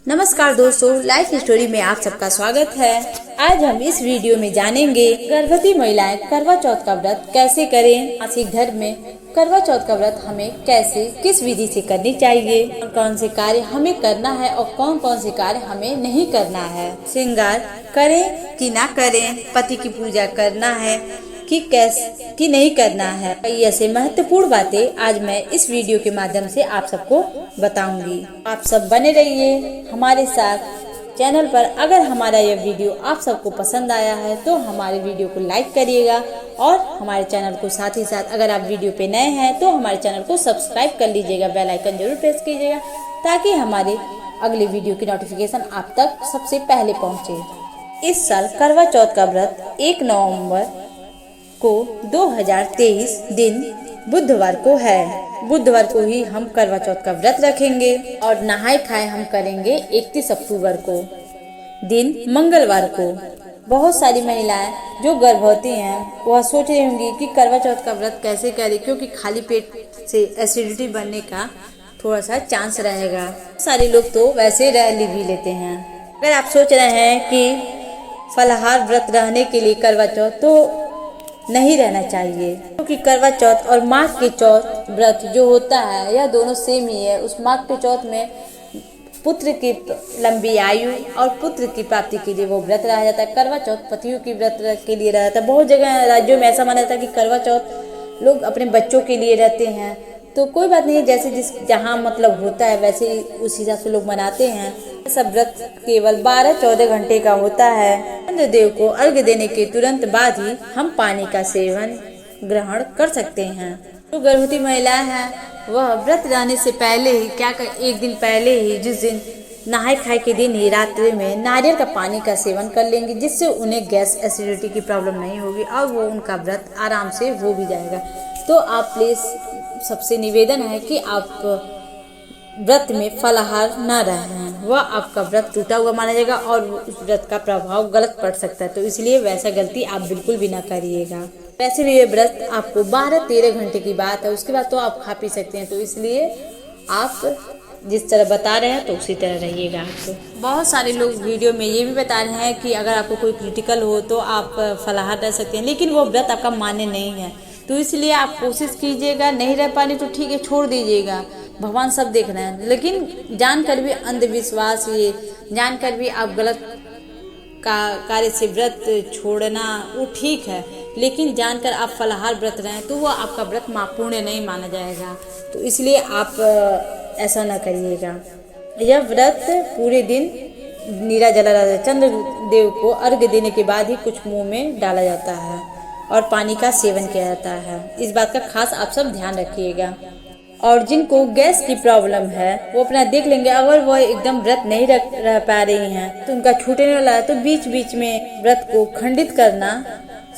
नमस्कार दोस्तों, life story में आप सबका स्वागत है। आज हम इस वीडियो में जानेंगे गर्भवती महिलाएं करवा चौथ का व्रत कैसे करें। मासिक धर्म में करवा चौथ का व्रत हमें कैसे किस विधि से करनी चाहिए, कौन से कार्य हमें करना है और कौन कौन से कार्य हमें नहीं करना है, श्रृंगार करें कि ना करें, पति की पूजा करना है कि नहीं करना है। कई ऐसे महत्वपूर्ण बातें आज मैं इस वीडियो के माध्यम से आप सबको बताऊंगी। आप सब बने रहिए हमारे साथ चैनल पर। अगर हमारा यह वीडियो आप सबको पसंद आया है तो हमारे वीडियो को लाइक करिएगा और हमारे चैनल को साथ ही साथ अगर आप वीडियो पे नए हैं तो हमारे चैनल को सब्सक्राइब कर लीजिएगा, बेल आइकन जरूर प्रेस कीजिएगा ताकि हमारे अगले वीडियो की नोटिफिकेशन आप तक सबसे पहले पहुँचे। इस साल करवा चौथ का व्रत 1 नवम्बर को 2023 दिन बुधवार को है। बुधवार को ही हम करवा चौथ का व्रत रखेंगे और नहाए खाए हम करेंगे 31 अक्टूबर को दिन मंगलवार को। बहुत सारी महिलाएं जो गर्भवती हैं वह सोच रही होंगी कि करवा चौथ का व्रत कैसे करें, क्योंकि खाली पेट से एसिडिटी बनने का थोड़ा सा चांस रहेगा। सारे लोग तो वैसे रह भी लेते हैं। अगर आप सोच रहे हैं कि फलाहार व्रत रहने के लिए करवा चौथ तो नहीं रहना चाहिए, क्योंकि करवा चौथ और माघ के चौथ व्रत जो होता है यह दोनों सेम ही है। उस माघ के चौथ में पुत्र की लंबी आयु और पुत्र की प्राप्ति के लिए वो व्रत रहा जाता है। करवा चौथ पतियों की व्रत के लिए रहा जाता है। बहुत जगह राज्यों में ऐसा माना जाता है कि करवा चौथ लोग अपने बच्चों के लिए रहते हैं, तो कोई बात नहीं, जैसे जहाँ मतलब होता है वैसे ही उस हिसाब से लोग मनाते हैं। सब व्रत केवल 12-14 घंटे का होता है। चंद्रदेव को अर्घ्य देने के तुरंत बाद ही हम पानी का सेवन ग्रहण कर सकते हैं। जो गर्भवती महिलाएं हैं वह व्रत रहने से पहले ही एक दिन पहले ही, जिस दिन नहाए खाए के दिन ही रात्रि में नारियल का पानी का सेवन कर लेंगी, जिससे उन्हें गैस एसिडिटी की प्रॉब्लम नहीं होगी और वो उनका व्रत आराम से हो भी जाएगा। तो आप प्लीज सबसे निवेदन है कि आप व्रत में फलाहार न रहें, वह आपका व्रत टूटा हुआ माना जाएगा और उस व्रत का प्रभाव गलत पड़ सकता है। तो इसलिए वैसा गलती आप बिल्कुल भी ना करिएगा। वैसे भी ये व्रत आपको 12-13 घंटे की बात है, उसके बाद तो आप खा पी सकते हैं। तो इसलिए आप जिस तरह बता रहे हैं तो उसी तरह रहिएगा। आपको बहुत सारे लोग वीडियो में ये भी बता रहे हैं कि अगर आपको कोई क्रिटिकल हो तो आप फलाहार रह सकते हैं, लेकिन वो व्रत आपका मान्य नहीं है। तो इसलिए आप कोशिश कीजिएगा, नहीं रह पानी तो ठीक है, छोड़ दीजिएगा, भगवान सब देख रहे हैं। लेकिन जानकर भी अंधविश्वास, ये जानकर भी आप गलत कार्य से व्रत छोड़ना वो ठीक है, लेकिन जानकर आप फलाहार व्रत रहें तो वो आपका व्रत पूर्ण नहीं माना जाएगा। तो इसलिए आप ऐसा ना करिएगा। यह व्रत पूरे दिन नीरा जला जाता है। चंद्रदेव को अर्घ्य देने के बाद ही कुछ मुंह में डाला जाता है और पानी का सेवन किया जाता है। इस बात का खास आप सब ध्यान रखिएगा। और जिनको गैस की प्रॉब्लम है वो अपना देख लेंगे। अगर वो एकदम व्रत नहीं रह पा रही हैं तो उनका छूटने वाला है, तो बीच बीच में व्रत को खंडित करना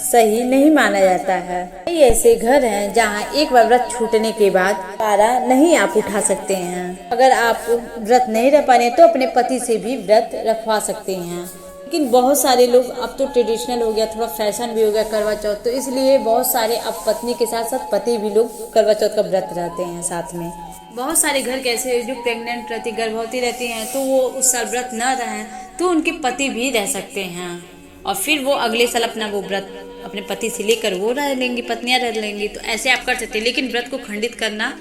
सही नहीं माना जाता है। कई ऐसे घर हैं जहां एक बार व्रत छूटने के बाद दोबारा नहीं आप उठा सकते हैं। अगर आप व्रत नहीं रह पा रहे तो अपने पति से भी व्रत रखवा सकते हैं। लेकिन बहुत सारे लोग, अब तो ट्रेडिशनल हो गया, थोड़ा फैशन भी हो गया करवा चौथ, तो इसलिए बहुत सारे अब पत्नी के साथ साथ पति भी लोग करवा चौथ का व्रत रहते हैं साथ में। बहुत सारे घर कैसे जो प्रेग्नेंट रहती, गर्भवती रहती हैं, तो वो उस साल व्रत न रहें तो उनके पति भी रह सकते हैं और फिर वो अगले साल अपना वो व्रत अपने पति से लेकर वो रह लेंगी, पत्नियां रह लेंगी। तो ऐसे आप कर सकते हैं, लेकिन व्रत को खंडित करना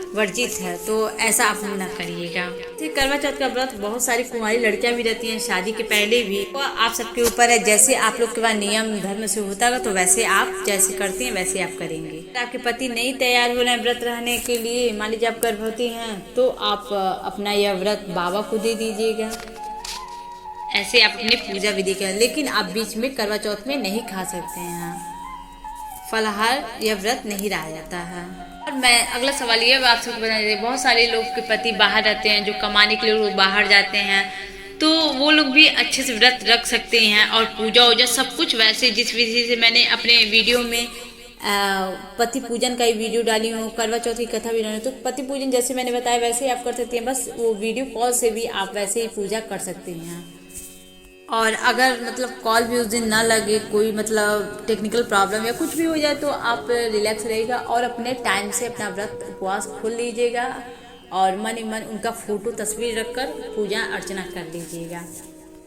वर्जित है, तो ऐसा आप ना करिएगा। करवा चौथ का व्रत बहुत सारी कुंवारी लड़कियां भी रहती हैं शादी के पहले भी। तो आप सबके ऊपर है, जैसे आप लोग के पास नियम धर्म से होता है तो वैसे आप जैसे करते हैं वैसे आप करेंगे। आपके पति नहीं तैयार हो रहे हैं व्रत रहने के लिए, मान लीजिए आप गर्भवती हैं, तो आप अपना यह व्रत बाबा को दे दीजिएगा। ऐसे आप अपनी पूजा विधि करें, लेकिन आप बीच में करवा चौथ में नहीं खा सकते हैं। फलाहार यह व्रत नहीं रहा जाता है। और मैं अगला सवाल ये आप सबको बता दें, बहुत सारे लोग के पति बाहर रहते हैं, जो कमाने के लिए लोग बाहर जाते हैं, तो वो लोग भी अच्छे से व्रत रख सकते हैं और पूजा वूजा सब कुछ वैसे जिस विधि से मैंने अपने वीडियो में पति पूजन का ही वीडियो डाली हूँ, करवा चौथ की कथा भी डाली, तो पति पूजन जैसे मैंने बताया वैसे ही आप कर सकते हैं। बस वो वीडियो कॉल से भी आप वैसे ही पूजा कर सकते हैं। और अगर मतलब कॉल भी उस दिन ना लगे, कोई मतलब टेक्निकल प्रॉब्लम या कुछ भी हो जाए, तो आप रिलैक्स रहिएगा और अपने टाइम से अपना व्रत उपवास खोल लीजिएगा और मन ही मन उनका फोटो तस्वीर रखकर पूजा अर्चना कर लीजिएगा।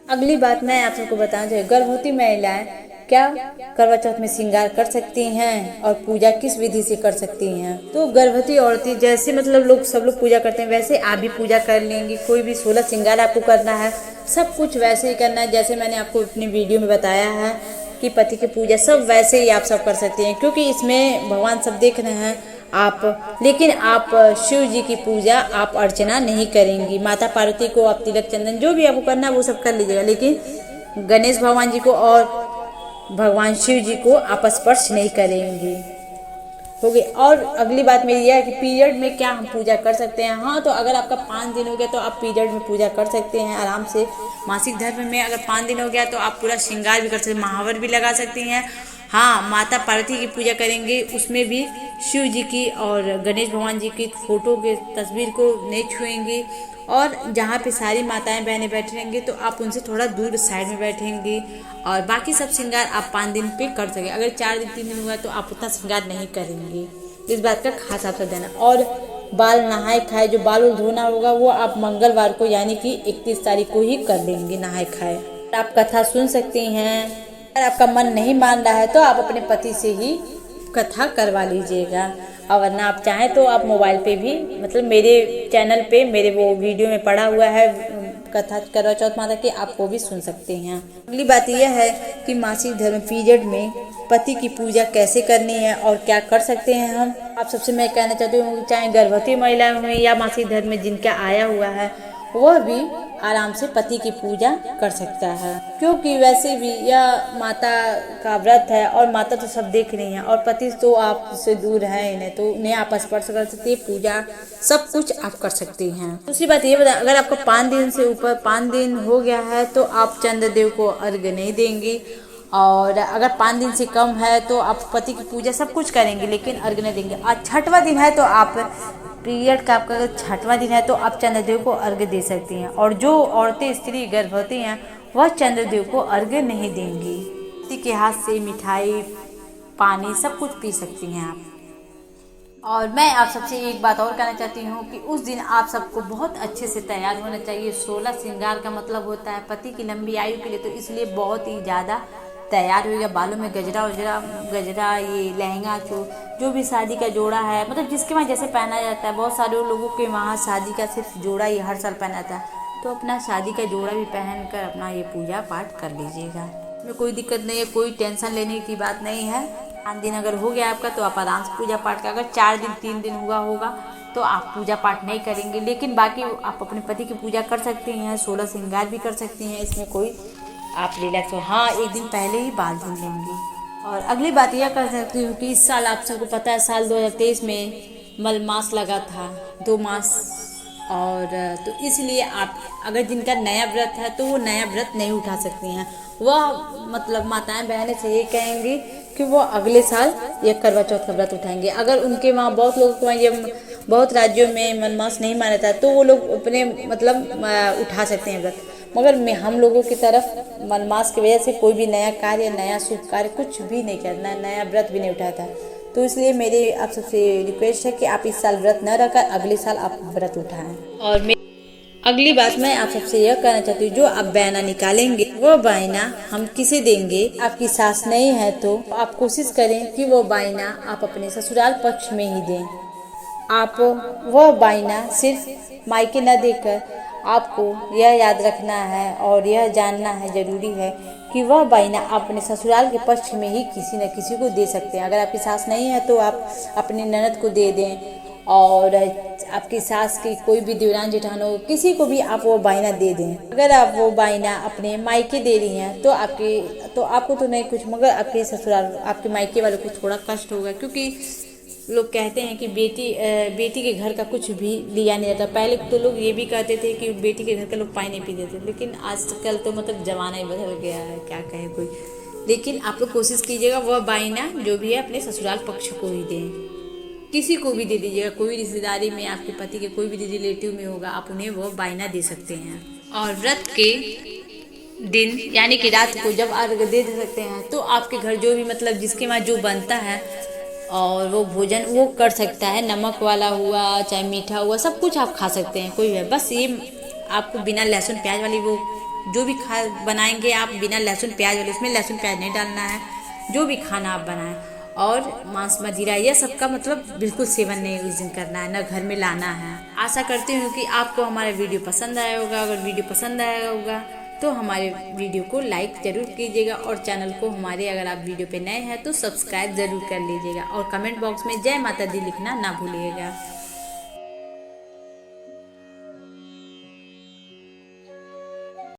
अगली बात मैं आप सबको बताना चाहिए, गर्भवती महिलाएं क्या करवा चौथ में श्रृंगार कर सकती हैं और पूजा किस विधि से कर सकती हैं। तो गर्भवती औरतें जैसे मतलब लोग सब लोग पूजा करते हैं वैसे आप भी पूजा कर लेंगी। कोई भी 16 श्रृंगार आपको करना है, सब कुछ वैसे ही करना है जैसे मैंने आपको अपनी वीडियो में बताया है कि पति की पूजा सब वैसे ही आप सब कर सकते हैं, क्योंकि इसमें भगवान सब देख रहे हैं आप। लेकिन आप शिव जी की पूजा आप अर्चना नहीं करेंगी। माता पार्वती को आप तिलक चंदन जो भी आपको करना है वो सब कर लीजिएगा, लेकिन गणेश भगवान जी को और भगवान शिव जी को आप स्पर्श नहीं करेंगी। हो गई। और अगली बात मेरी यह है कि पीरियड में क्या हम पूजा कर सकते हैं। हाँ, तो अगर आपका 5 दिन हो गया तो आप पीरियड में पूजा कर सकते हैं आराम से। मासिक धर्म में अगर 5 दिन हो गया तो आप पूरा श्रृंगार भी कर सकते हैं, महावर भी लगा सकती हैं। हाँ, माता पार्वती की पूजा करेंगे उसमें भी शिव जी की और गणेश भगवान जी की फोटो के तस्वीर को नहीं छुएंगी। और जहाँ पे सारी माताएं बहनें बैठे रहेंगे तो आप उनसे थोड़ा दूर साइड में बैठेंगी। और बाकी सब श्रृंगार आप 5 दिन पे कर सकें। अगर 4 दिन 3 दिन हुआ तो आप उतना श्रृंगार नहीं करेंगे, इस बात का खास आप देना। और बाल नहाए खाए, जो बाल धोना होगा वो आप मंगलवार को यानी कि 31 तारीख को ही कर लेंगे नहाए खाए। आप कथा सुन सकती हैं। अगर आपका मन नहीं मान रहा है तो आप अपने पति से ही कथा करवा लीजिएगा, और वरना आप चाहें तो आप मोबाइल पे भी मतलब मेरे चैनल पे मेरे वो वीडियो में पड़ा हुआ है कथा करवा चौथ माता की, आप वो भी सुन सकते हैं। अगली बात यह है कि मासिक धर्म पीरियड में पति की पूजा कैसे करनी है और क्या कर सकते हैं हम। आप सबसे मैं कहना चाहती हूँ, चाहे गर्भवती महिलाएं हुई या मासिक धर्म में जिनका आया हुआ है वह भी आराम से पति की पूजा कर सकता है, क्योंकि वैसे भी यह माता का व्रत है और माता तो सब देख रही हैं और पति तो आपसे दूर है इन्हें, तो उन्हें आप स्पर्श कर सकती है, पूजा सब कुछ आप कर सकती हैं। दूसरी बात ये बता, अगर आपका 5 दिन से ऊपर 5 दिन हो गया है तो आप चंद्रदेव को अर्घ्य नहीं देंगी। और अगर 5 दिन से कम है तो आप पति की पूजा सब कुछ करेंगे लेकिन अर्घ्य नहीं देंगे। और 6वां दिन है तो आप पीरियड का आपका अगर 6वां दिन है तो आप चंद्रदेव को अर्घ्य दे सकती हैं। और जो औरतें स्त्री गर्भवती हैं वह चंद्रदेव को अर्घ्य नहीं देंगी। पति के हाथ से मिठाई पानी सब कुछ पी सकती हैं आप। और मैं आप सबसे एक बात और कहना चाहती हूँ कि उस दिन आप सबको बहुत अच्छे से तैयार होना चाहिए। 16 श्रृंगार का मतलब होता है पति की लंबी आयु के लिए, तो इसलिए बहुत ही ज़्यादा तैयार होगा। बालों में गजरा ये लहंगा जो भी शादी का जोड़ा है, मतलब जिसके वहाँ जैसे पहना जाता है। बहुत सारे लोगों के वहाँ शादी का सिर्फ जोड़ा ही हर साल पहना जाता है, तो अपना शादी का जोड़ा भी पहन कर अपना ये पूजा पाठ कर लीजिएगा। इसमें कोई दिक्कत नहीं है, कोई टेंशन लेने की बात नहीं है। 5 दिन अगर हो गया आपका तो आप आराम से पूजा पाठ कर, अगर 4 दिन 3 दिन हुआ होगा तो आप पूजा पाठ नहीं करेंगे, लेकिन बाकी आप अपने पति की पूजा कर सकते हैं, 16 श्रृंगार भी कर सकती हैं। इसमें कोई आप रिलैक्स हो। हाँ, एक दिन पहले ही बाल धुल लेंगे। और अगली बात यह कर सकती हूँ कि इस साल आप सबको पता है साल 2023 में मलमास लगा था 2 मास, और तो इसलिए आप अगर जिनका नया व्रत है तो वो नया व्रत नहीं उठा सकती हैं। वह मतलब माताएं बहनें से ये कहेंगी कि वो अगले साल ये करवा चौथ का व्रत उठाएंगे। अगर उनके वहाँ बहुत लोगों के वहाँ ये बहुत राज्यों में मलमास नहीं माना था तो वो लोग अपने मतलब उठा सकते हैं व्रत, मगर हम लोगों की तरफ मलमास की वजह से कोई भी नया कार्य नया शुभ कार्य कुछ भी नहीं करना, नया व्रत भी नहीं उठाता। तो इसलिए मेरी आप सबसे रिक्वेस्ट है कि आप इस साल व्रत न रखकर अगले साल आप व्रत उठाएं। और अगली बात मैं आप सबसे यह कहना चाहती हूँ, जो आप बयाना निकालेंगे वो बायना हम किसे देंगे। आपकी सास नहीं है तो आप कोशिश करें कि वो बायना आप अपने ससुराल पक्ष में ही दें। आप वह बायना सिर्फ मायके न देकर आपको यह याद रखना है और यह जानना है जरूरी है कि वह बायना आप अपने ससुराल के पक्ष में ही किसी न किसी को दे सकते हैं। अगर आपकी सास नहीं है तो आप अपनी ननद को दे दें, और आपकी सास की कोई भी देवरान जेठान हो किसी को भी आप वो बायना दे दें। अगर आप वो बायना अपने मायके दे रही हैं तो आपको तो नहीं कुछ, मगर आपके ससुराल आपके मायके वालों को थोड़ा कष्ट होगा, क्योंकि लोग कहते हैं कि बेटी के घर का कुछ भी लिया नहीं जाता। पहले तो लोग ये भी कहते थे कि बेटी के घर के लोग पानी नहीं पीते थे, लेकिन आजकल तो मतलब ज़माना ही बदल गया है, क्या कहे कोई। लेकिन आप लोग कोशिश कीजिएगा वह बायना जो भी है अपने ससुराल पक्ष को ही दें, किसी को भी दे दीजिएगा। कोई रिश्तेदारी में आपके पति के कोई भी रिलेटिव में होगा, आप उन्हें वह बायना दे सकते हैं। और व्रत के दिन यानी कि रात को जब अर्घ्य दे सकते हैं तो आपके घर जो भी मतलब जिसके वहाँ जो बनता है और वो भोजन वो कर सकता है, नमक वाला हुआ चाहे मीठा हुआ, सब कुछ आप खा सकते हैं, कोई है। बस ये आपको बिना लहसुन प्याज वाली वो जो भी खा बनाएंगे आप बिना लहसुन प्याज वाले, उसमें लहसुन प्याज नहीं डालना है, जो भी खाना आप बनाएं। और मांस मदिरा यह सबका मतलब बिल्कुल सेवन नहीं उस दिन करना है, ना घर में लाना है। आशा करती हूँ कि आपको हमारा वीडियो पसंद आया होगा। अगर वीडियो पसंद आया होगा तो हमारे वीडियो को लाइक ज़रूर कीजिएगा और चैनल को हमारे, अगर आप वीडियो पे नए हैं तो सब्सक्राइब ज़रूर कर लीजिएगा और कमेंट बॉक्स में जय माता दी लिखना ना भूलिएगा।